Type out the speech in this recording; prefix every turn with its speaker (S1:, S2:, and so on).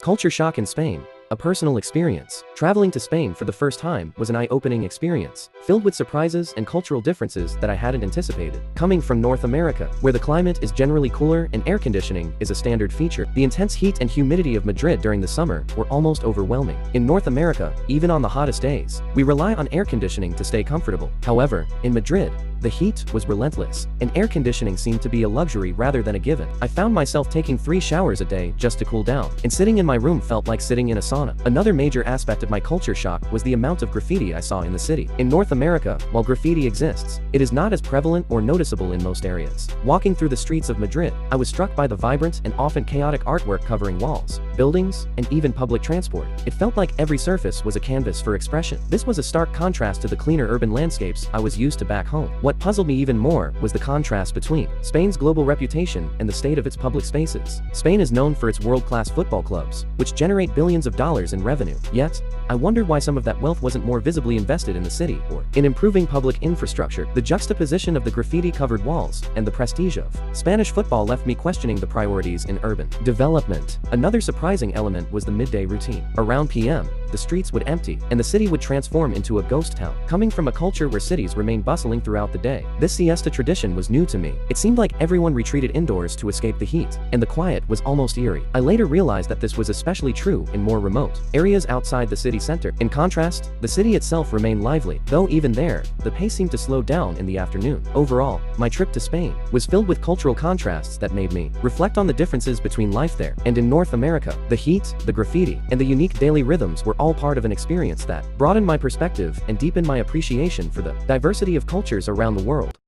S1: Culture shock in Spain. A personal experience. Traveling to Spain for the first time was an eye-opening experience, filled with surprises and cultural differences that I hadn't anticipated. Coming from North America, where the climate is generally cooler and air conditioning is a standard feature, the intense heat and humidity of Madrid during the summer were almost overwhelming. In North America, even on the hottest days, we rely on air conditioning to stay comfortable. However, in Madrid, the heat was relentless, and air conditioning seemed to be a luxury rather than a given. I found myself taking 3 showers a day just to cool down, and sitting in my room felt like sitting in a sauna. Another major aspect of my culture shock was the amount of graffiti I saw in the city. In North America, while graffiti exists, it is not as prevalent or noticeable in most areas. Walking through the streets of Madrid, I was struck by the vibrant and often chaotic artwork covering walls, buildings, and even public transport. It felt like every surface was a canvas for expression. This was a stark contrast to the cleaner urban landscapes I was used to back home. What puzzled me even more was the contrast between Spain's global reputation and the state of its public spaces. Spain is known for its world-class football clubs, which generate billions of dollars in revenue. Yet, I wondered why some of that wealth wasn't more visibly invested in the city or in improving public infrastructure. The juxtaposition of the graffiti-covered walls and the prestige of Spanish football left me questioning the priorities in urban development. Another surprising element was the midday routine. Around p.m., the streets would empty, and the city would transform into a ghost town. Coming from a culture where cities remain bustling throughout the day, this siesta tradition was new to me. It seemed like everyone retreated indoors to escape the heat, and the quiet was almost eerie. I later realized that this was especially true in more remote areas outside the city center. In contrast, the city itself remained lively, though even there, the pace seemed to slow down in the afternoon. Overall, my trip to Spain was filled with cultural contrasts that made me reflect on the differences between life there and in North America. The heat, the graffiti, and the unique daily rhythms were all part of an experience that broadened my perspective and deepened my appreciation for the diversity of cultures around the world.